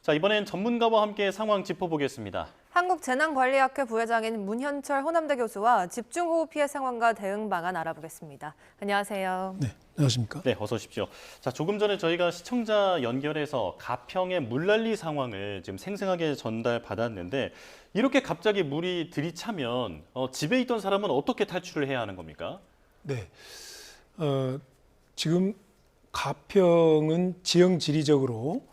자, 이번엔 전문가와 함께 상황 짚어보겠습니다. 한국재난관리학회 부회장인 문현철 호남대 교수와 집중호우 피해 상황과 대응 방안 알아보겠습니다. 안녕하세요. 네, 안녕하십니까? 네, 어서 오십시오. 자, 조금 전에 저희가 시청자 연결해서 가평의 물난리 상황을 지금 생생하게 전달받았는데 이렇게 갑자기 물이 들이차면 집에 있던 사람은 어떻게 탈출을 해야 하는 겁니까? 네, 지금 가평은 지형 지리적으로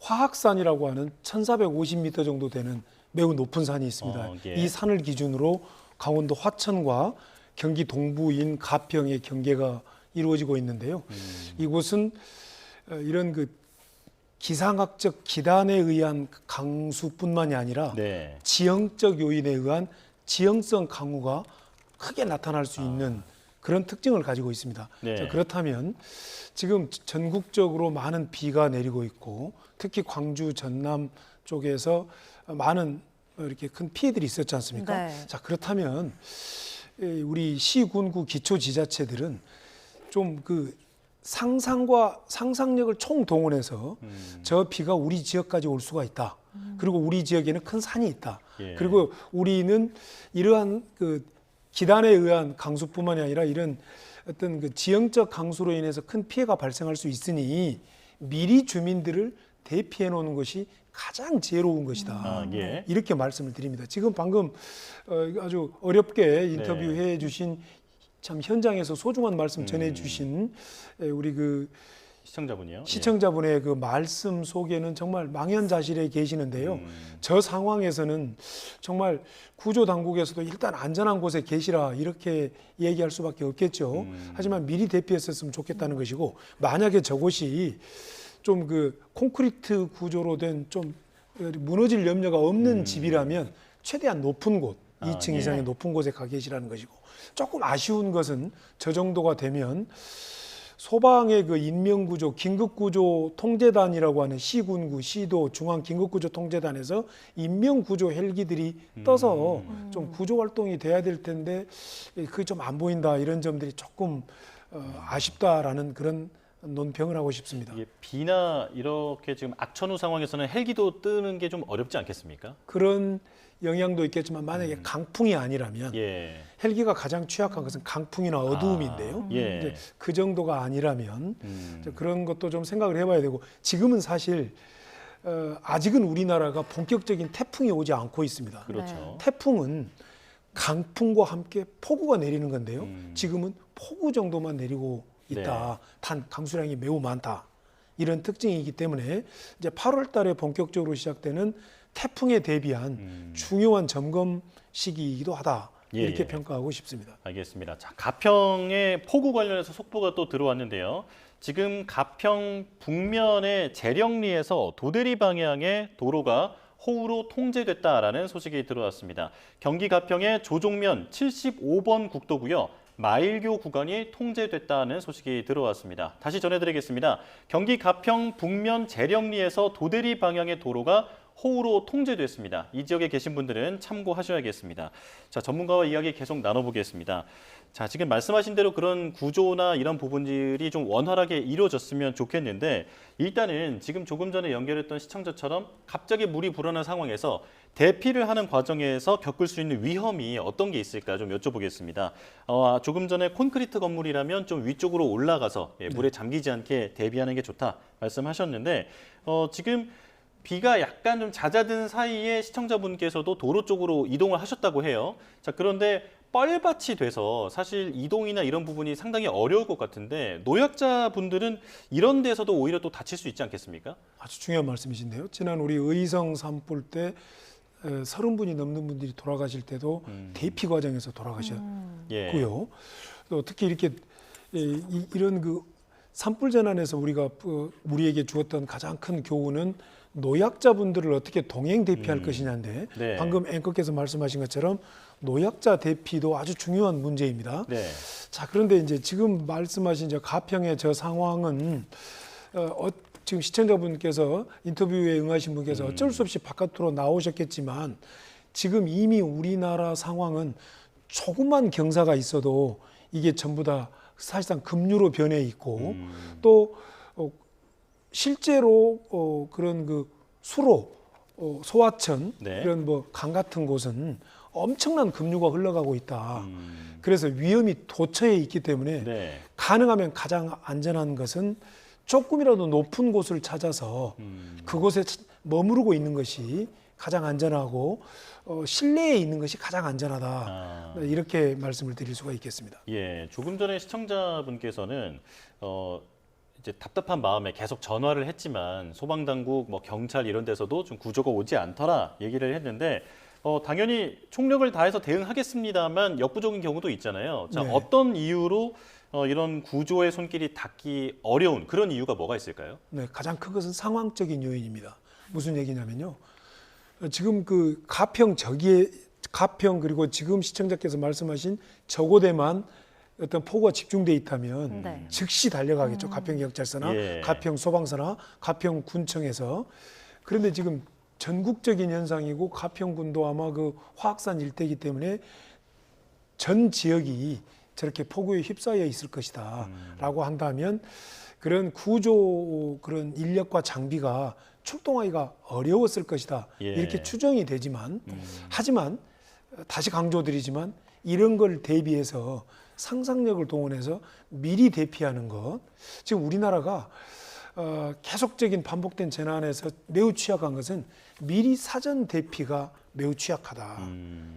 화학산이라고 하는 1450m 정도 되는 매우 높은 산이 있습니다. 예. 이 산을 기준으로 강원도 화천과 경기 동부인 가평의 경계가 이루어지고 있는데요. 이곳은 이런 그 기상학적 기단에 의한 강수뿐만이 아니라 네. 지형적 요인에 의한 지형성 강우가 크게 나타날 수 있는 그런 특징을 가지고 있습니다. 네. 자, 그렇다면 지금 전국적으로 많은 비가 내리고 있고 특히 광주, 전남 쪽에서 많은 이렇게 큰 피해들이 있었지 않습니까? 네. 자, 그렇다면 우리 시군구 기초지자체들은 좀 그 상상과 상상력을 총동원해서 저 비가 우리 지역까지 올 수가 있다. 그리고 우리 지역에는 큰 산이 있다. 예. 그리고 우리는 이러한 그 기단에 의한 강수뿐만이 아니라 이런 어떤 그 지형적 강수로 인해서 큰 피해가 발생할 수 있으니 미리 주민들을 대피해 놓는 것이 가장 지혜로운 것이다. 예. 이렇게 말씀을 드립니다. 지금 방금 아주 어렵게 인터뷰해 주신 참 현장에서 소중한 말씀 전해 주신 우리 그 시청자분이요? 시청자분의 그 말씀 속에는 정말 망연자실해 계시는데요. 저 상황에서는 정말 구조 당국에서도 일단 안전한 곳에 계시라 이렇게 얘기할 수밖에 없겠죠. 하지만 미리 대피했었으면 좋겠다는 것이고 만약에 저곳이 좀 그 콘크리트 구조로 된 좀 무너질 염려가 없는 집이라면 최대한 높은 곳, 2층 예. 이상의 높은 곳에 가 계시라는 것이고 조금 아쉬운 것은 저 정도가 되면 소방의 그 인명구조, 긴급구조 통제단이라고 하는 시군구, 시도, 중앙긴급구조 통제단에서 인명구조 헬기들이 떠서 좀 구조 활동이 돼야 될 텐데 그게 좀 안 보인다 이런 점들이 조금 아쉽다라는 그런 논평을 하고 싶습니다. 이게 비나 이렇게 지금 악천후 상황에서는 헬기도 뜨는 게 좀 어렵지 않겠습니까? 그런 영향도 있겠지만 만약에 강풍이 아니라면 예. 헬기가 가장 취약한 것은 강풍이나 어두움인데요. 예. 이제 그 정도가 아니라면 그런 것도 좀 생각을 해봐야 되고 지금은 사실 아직은 우리나라가 본격적인 태풍이 오지 않고 있습니다. 그렇죠. 태풍은 강풍과 함께 폭우가 내리는 건데요. 지금은 폭우 정도만 내리고 있다. 단 강수량이 매우 많다. 이런 특징이기 때문에 이제 8월 달에 본격적으로 시작되는 태풍에 대비한 중요한 점검 시기이기도 하다. 이렇게 평가하고 싶습니다. 알겠습니다. 자, 가평의 폭우 관련해서 속보가 또 들어왔는데요. 지금 가평 북면의 재령리에서 도대리 방향의 도로가 호우로 통제됐다라는 소식이 들어왔습니다. 경기 가평의 조종면 75번 국도고요. 마일교 구간이 통제됐다는 소식이 들어왔습니다. 다시 전해드리겠습니다. 경기 가평 북면 재령리에서 도대리 방향의 도로가 호우로 통제됐습니다. 이 지역에 계신 분들은 참고하셔야겠습니다. 자, 전문가와 이야기 계속 나눠보겠습니다. 자, 지금 말씀하신 대로 그런 구조나 이런 부분들이 좀 원활하게 이루어졌으면 좋겠는데 일단은 지금 조금 전에 연결했던 시청자처럼 갑자기 물이 불어난 상황에서 대피를 하는 과정에서 겪을 수 있는 위험이 어떤 게 있을까 좀 여쭤보겠습니다. 조금 전에 콘크리트 건물이라면 좀 위쪽으로 올라가서 물에 잠기지 않게 대비하는 게 좋다 말씀하셨는데 지금 비가 약간 좀 잦아든 사이에 시청자분께서도 도로 쪽으로 이동을 하셨다고 해요. 자, 그런데 뻘밭이 돼서 사실 이동이나 이런 부분이 상당히 어려울 것 같은데 노약자분들은 이런 데서도 오히려 또 다칠 수 있지 않겠습니까? 아주 중요한 말씀이신데요. 지난 우리 의성 산불 때 30분이 넘는 분들이 돌아가실 때도 대피 과정에서 돌아가셨고요. 또 특히 이렇게 이런 그 산불 재난에서 우리가 우리에게 주었던 가장 큰 교훈은 노약자분들을 어떻게 동행 대피할 것이냐인데 네. 방금 앵커께서 말씀하신 것처럼 노약자 대피도 아주 중요한 문제입니다. 네. 자, 그런데 이제 지금 말씀하신 저 가평의 저 상황은 지금 시청자분께서 인터뷰에 응하신 분께서 어쩔 수 없이 바깥으로 나오셨겠지만 지금 이미 우리나라 상황은 조그만 경사가 있어도 이게 전부 다 사실상 급류로 변해 있고 또 실제로 그런 그 수로, 소하천 네. 이런 뭐 강 같은 곳은 엄청난 급류가 흘러가고 있다. 그래서 위험이 도처에 있기 때문에 네. 가능하면 가장 안전한 것은 조금이라도 높은 곳을 찾아서 그곳에 머무르고 있는 것이 가장 안전하고 실내에 있는 것이 가장 안전하다. 아. 이렇게 말씀을 드릴 수가 있겠습니다. 예, 조금 전에 시청자분께서는 이제 답답한 마음에 계속 전화를 했지만 소방당국, 뭐 경찰 이런 데서도 좀 구조가 오지 않더라 얘기를 했는데 당연히 총력을 다해서 대응하겠습니다만 역부족인 경우도 있잖아요. 자, 네. 어떤 이유로 이런 구조의 손길이 닿기 어려운 그런 이유가 뭐가 있을까요? 네, 가장 큰 것은 상황적인 요인입니다. 무슨 얘기냐면요. 지금 그 가평 그리고 지금 시청자께서 말씀하신 저고대만 어떤 폭우가 집중돼 있다면 네. 즉시 달려가겠죠. 가평경찰서나 예. 가평소방서나 가평군청에서. 그런데 지금 전국적인 현상이고 가평군도 아마 그 화학산 일대이기 때문에 전 지역이 저렇게 폭우에 휩싸여 있을 것이다 라고 한다면 그런 구조 그런 인력과 장비가 출동하기가 어려웠을 것이다. 예. 이렇게 추정이 되지만 하지만 다시 강조드리지만 이런 걸 대비해서 상상력을 동원해서 미리 대피하는 것. 지금 우리나라가 계속적인 반복된 재난에서 매우 취약한 것은 미리 사전 대피가 매우 취약하다.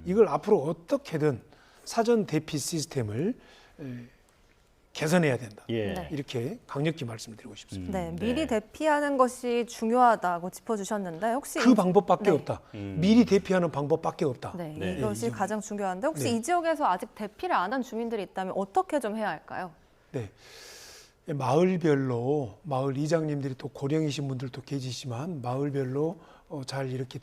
이걸 앞으로 어떻게든 사전 대피 시스템을 개선해야 된다. 예. 네. 이렇게 강력히 말씀드리고 싶습니다. 네, 미리 대피하는 것이 중요하다고 짚어주셨는데 혹시 그 방법밖에 네. 없다. 미리 대피하는 방법밖에 없다. 네, 네. 이것이 이 가장 중요한데 혹시 네. 이 지역에서 아직 대피를 안 한 주민들이 있다면 어떻게 좀 해야 할까요? 네. 마을별로 마을 이장님들이 또 고령이신 분들도 계시지만 마을별로 잘 이렇게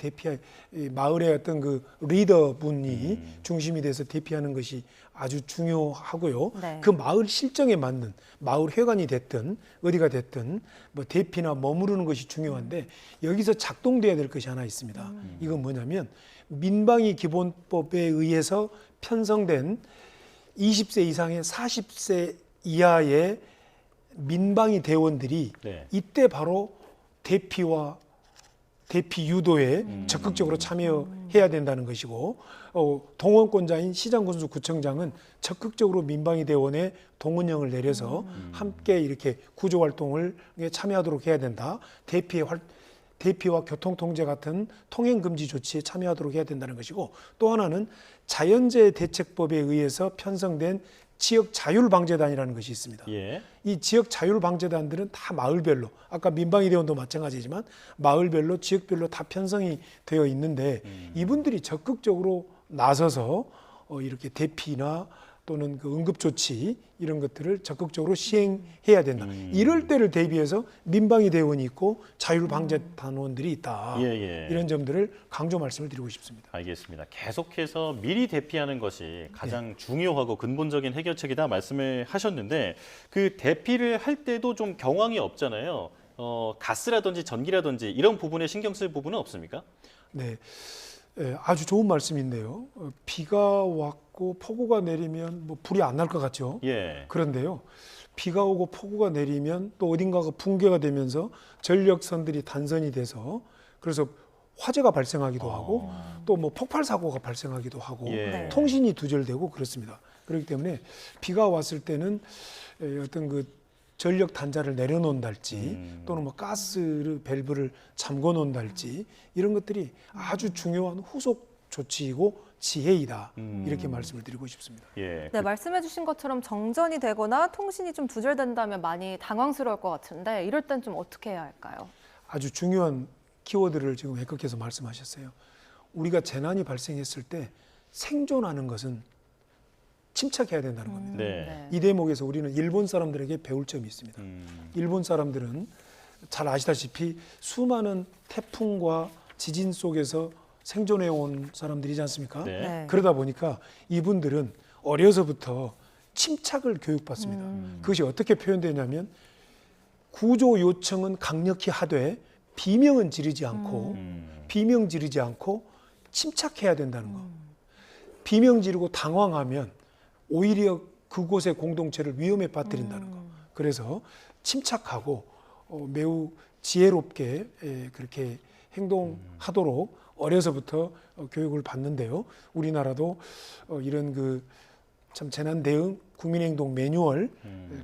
마을의 어떤 그 리더 분이 중심이 돼서 대피하는 것이 아주 중요하고요. 네. 그 마을 실정에 맞는 마을 회관이 됐든 어디가 됐든 뭐 대피나 머무르는 것이 중요한데 여기서 작동돼야 될 것이 하나 있습니다. 이건 뭐냐면 민방위 기본법에 의해서 편성된 20세 이상의 40세 이하의 민방위 대원들이 네. 이때 바로 대피와 대피 유도에 적극적으로 참여해야 된다는 것이고 동원권자인 시장군수 구청장은 적극적으로 민방위 대원에 동원령을 내려서 함께 이렇게 구조 활동을 참여하도록 해야 된다. 대피와 교통통제 같은 통행금지 조치에 참여하도록 해야 된다는 것이고 또 하나는 자연재해 대책법에 의해서 편성된 지역 자율방재단이라는 것이 있습니다. 예. 이 지역 자율방재단들은 다 마을별로 아까 민방위 대원도 마찬가지지만 마을별로 지역별로 다 편성이 되어 있는데 이분들이 적극적으로 나서서 이렇게 대피나 또는 그 응급조치 이런 것들을 적극적으로 시행해야 된다. 이럴 때를 대비해서 민방위 대원이 있고 자율방재단원들이 있다. 예. 이런 점들을 강조 말씀을 드리고 싶습니다. 알겠습니다. 계속해서 미리 대피하는 것이 가장 중요하고 근본적인 해결책이다 말씀을 하셨는데 그 대피를 할 때도 좀 경황이 없잖아요. 가스라든지 전기라든지 이런 부분에 신경 쓸 부분은 없습니까? 네, 아주 좋은 말씀인데요. 비가 왔고 폭우가 내리면 뭐 불이 안 날 것 같죠. 예. 그런데요, 비가 오고 폭우가 내리면 또 어딘가가 붕괴가 되면서 전력선들이 단선이 돼서 그래서 화재가 발생하기도 하고 또 뭐 폭발 사고가 발생하기도 하고 예. 네. 통신이 두절되고 그렇습니다. 그렇기 때문에 비가 왔을 때는 어떤 그 전력 단자를 내려놓는달지 또는 뭐 가스 밸브를 잠궈 놓는달지 이런 것들이 아주 중요한 후속 조치이고 지혜이다 이렇게 말씀을 드리고 싶습니다. 예. 네, 말씀해주신 것처럼 정전이 되거나 통신이 좀 두절된다면 많이 당황스러울 것 같은데 이럴 땐 좀 어떻게 해야 할까요? 아주 중요한 키워드를 지금 획득해서 말씀하셨어요. 우리가 재난이 발생했을 때 생존하는 것은 침착해야 된다는 겁니다. 네. 이 대목에서 우리는 일본 사람들에게 배울 점이 있습니다. 일본 사람들은 잘 아시다시피 수많은 태풍과 지진 속에서 생존해 온 사람들이지 않습니까? 네. 네. 그러다 보니까 이분들은 어려서부터 침착을 교육받습니다. 그것이 어떻게 표현되냐면 구조 요청은 강력히 하되 비명 지르지 않고 침착해야 된다는 거. 비명 지르고 당황하면 오히려 그곳의 공동체를 위험에 빠뜨린다는 거. 그래서 침착하고 매우 지혜롭게 그렇게 행동하도록 어려서부터 교육을 받는데요. 우리나라도 이런 그 참 재난 대응 국민행동 매뉴얼,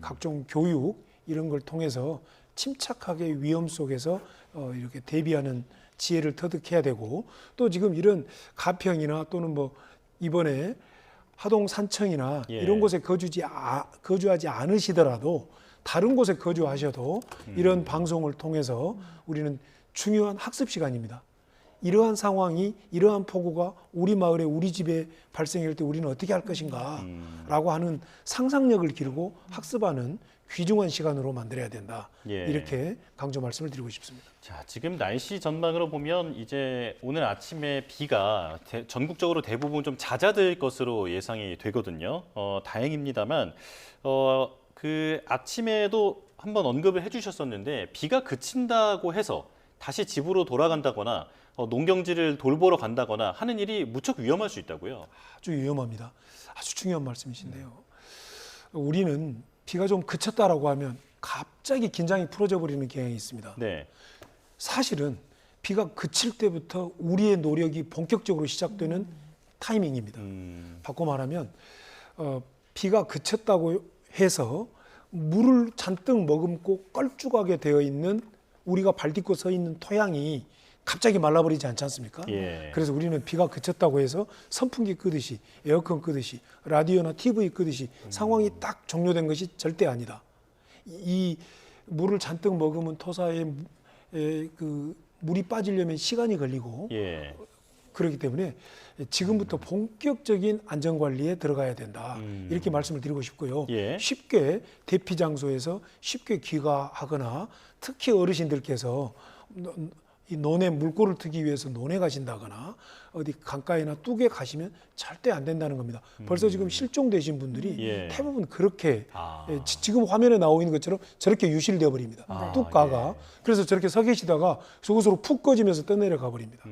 각종 교육 이런 걸 통해서 침착하게 위험 속에서 이렇게 대비하는 지혜를 터득해야 되고, 또 지금 이런 가평이나 또는 뭐 이번에 하동산청이나 예. 이런 곳에 거주하지 않으시더라도 다른 곳에 거주하셔도 이런 방송을 통해서 우리는 중요한 학습 시간입니다. 이러한 상황이, 이러한 폭우가 우리 마을에, 우리 집에 발생할 때 우리는 어떻게 할 것인가 라고 하는 상상력을 기르고 학습하는 귀중한 시간으로 만들어야 된다. 예. 이렇게 강조 말씀을 드리고 싶습니다. 자, 지금 날씨 전망으로 보면 이제 오늘 아침에 비가 전국적으로 대부분 좀 잦아들 것으로 예상이 되거든요. 다행입니다만 그 아침에도 한번 언급을 해주셨었는데 비가 그친다고 해서 다시 집으로 돌아간다거나 농경지를 돌보러 간다거나 하는 일이 무척 위험할 수 있다고요. 아주 위험합니다. 아주 중요한 말씀이신데요. 우리는 비가 좀 그쳤다라고 하면 갑자기 긴장이 풀어져 버리는 경향이 있습니다. 네. 사실은 비가 그칠 때부터 우리의 노력이 본격적으로 시작되는 타이밍입니다. 바꿔 말하면 비가 그쳤다고 해서 물을 잔뜩 머금고 껄쭉하게 되어 있는 우리가 발 딛고 서 있는 토양이 갑자기 말라버리지 않지 않습니까? 예. 그래서 우리는 비가 그쳤다고 해서 선풍기 끄듯이, 에어컨 끄듯이, 라디오나 TV 끄듯이 상황이 딱 종료된 것이 절대 아니다. 이 물을 잔뜩 머금은 토사에 그 물이 빠지려면 시간이 걸리고 예. 그렇기 때문에 지금부터 본격적인 안전관리에 들어가야 된다. 이렇게 말씀을 드리고 싶고요. 예. 쉽게 대피 장소에서 쉽게 귀가하거나 특히 어르신들께서 이 논에 물꼬를 트기 위해서 논에 가신다거나 어디 강가에나 뚝에 가시면 절대 안 된다는 겁니다. 벌써 지금 실종되신 분들이 예. 대부분 그렇게 아. 지금 화면에 나오고 있는 것처럼 저렇게 유실되어 버립니다. 아, 뚝가가. 그래서 저렇게 서 계시다가 속옷으로 푹 꺼지면서 떠내려가 버립니다.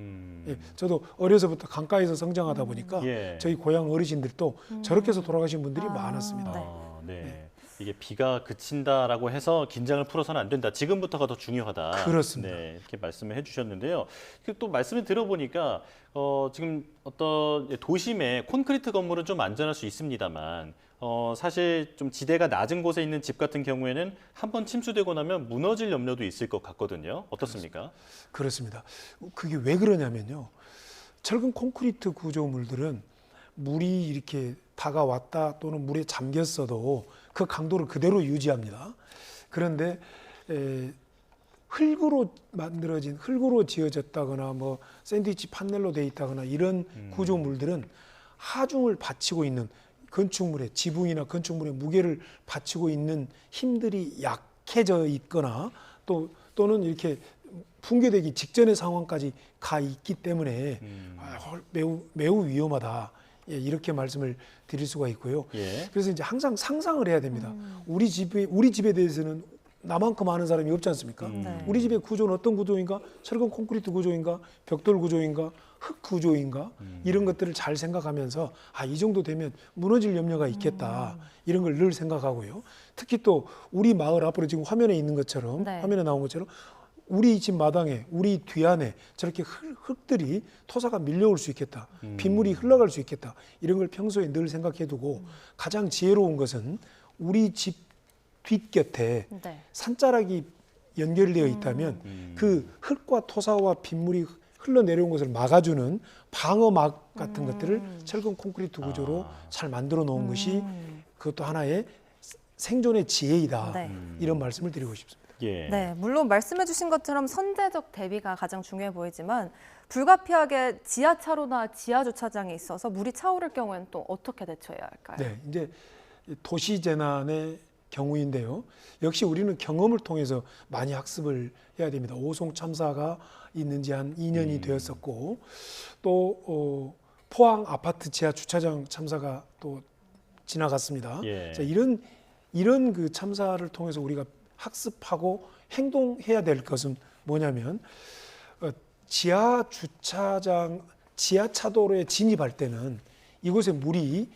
예, 저도 어려서부터 강가에서 성장하다 보니까 예. 저희 고향 어르신들도 저렇게 해서 돌아가신 분들이 많았습니다. 네. 이게 비가 그친다라고 해서 긴장을 풀어서는 안 된다. 지금부터가 더 중요하다. 그렇습니다. 네, 이렇게 말씀을 해주셨는데요. 또 말씀을 들어보니까 지금 어떤 도심의 콘크리트 건물은 좀 안전할 수 있습니다만 사실 좀 지대가 낮은 곳에 있는 집 같은 경우에는 한번 침수되고 나면 무너질 염려도 있을 것 같거든요. 어떻습니까? 그렇습니다. 그게 왜 그러냐면요. 철근 콘크리트 구조물들은 물이 이렇게 다가왔다 또는 물에 잠겼어도 그 강도를 그대로 유지합니다. 그런데 흙으로 만들어진, 흙으로 지어졌다거나 뭐 샌드위치 판넬로 되어 있다거나 이런 구조물들은 하중을 받치고 있는 건축물의 지붕이나 건축물의 무게를 받치고 있는 힘들이 약해져 있거나 또는 이렇게 붕괴되기 직전의 상황까지 가 있기 때문에 매우 위험하다. 예, 이렇게 말씀을 드릴 수가 있고요. 예. 그래서 이제 항상 상상을 해야 됩니다. 우리 집에 대해서는 나만큼 아는 사람이 없지 않습니까? 네. 우리 집의 구조는 어떤 구조인가? 철근 콘크리트 구조인가? 벽돌 구조인가? 흙 구조인가? 이런 것들을 잘 생각하면서 이 정도 되면 무너질 염려가 있겠다. 이런 걸 늘 생각하고요. 특히 또 우리 마을 앞으로 지금 화면에 있는 것처럼 네. 화면에 나온 것처럼 우리 집 마당에, 우리 뒤안에 저렇게 흙들이 토사가 밀려올 수 있겠다. 빗물이 흘러갈 수 있겠다. 이런 걸 평소에 늘 생각해 두고 가장 지혜로운 것은 우리 집 뒷곁에 네. 산자락이 연결되어 있다면 그 흙과 토사와 빗물이 흘러내려온 것을 막아주는 방어막 같은 것들을 철근 콘크리트 구조로 잘 만들어 놓은 것이 그것도 하나의 생존의 지혜이다. 네. 이런 말씀을 드리고 싶습니다. 예. 네, 물론 말씀해주신 것처럼 선제적 대비가 가장 중요해 보이지만 불가피하게 지하차로나 지하주차장에 있어서 물이 차오를 경우에는 또 어떻게 대처해야 할까요? 네, 이제 도시 재난의 경우인데요. 역시 우리는 경험을 통해서 많이 학습을 해야 됩니다. 오송 참사가 있는 지 한 2년이 되었었고 또 포항 아파트 지하 주차장 참사가 또 지나갔습니다. 예. 자, 이런 그 참사를 통해서 우리가 학습하고 행동해야 될 것은 뭐냐면 지하 주차장, 지하차도로에 진입할 때는 이곳에 물이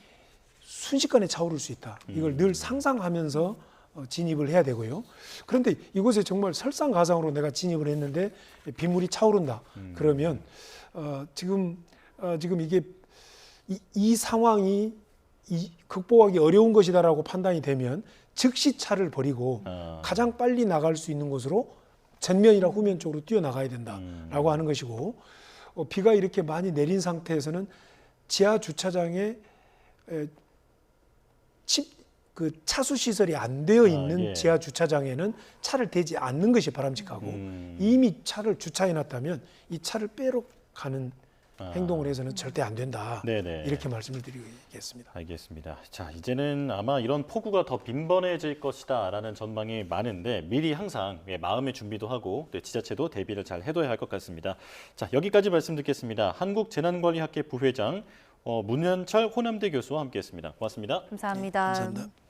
순식간에 차오를 수 있다. 이걸 늘 상상하면서 진입을 해야 되고요. 그런데 이곳에 정말 설상가상으로 내가 진입을 했는데 빗물이 차오른다. 그러면 지금 이게 이 상황이 극복하기 어려운 것이다라고 판단이 되면 즉시 차를 버리고 가장 빨리 나갈 수 있는 곳으로 전면이나 후면 쪽으로 뛰어나가야 된다라고 하는 것이고, 비가 이렇게 많이 내린 상태에서는 지하 주차장에 그 차수 시설이 안 되어 있는 예. 지하 주차장에는 차를 대지 않는 것이 바람직하고, 이미 차를 주차해 놨다면 이 차를 빼러 가는 행동을 해서는 절대 안 된다. 네네. 이렇게 말씀을 드리겠습니다. 알겠습니다. 자, 이제는 아마 이런 폭우가 더 빈번해질 것이다라는 전망이 많은데 미리 항상 마음의 준비도 하고 또 지자체도 대비를 잘 해둬야 할 것 같습니다. 자, 여기까지 말씀 듣겠습니다. 한국재난관리학회 부회장 문현철 호남대 교수와 함께했습니다. 고맙습니다. 감사합니다. 감사합니다.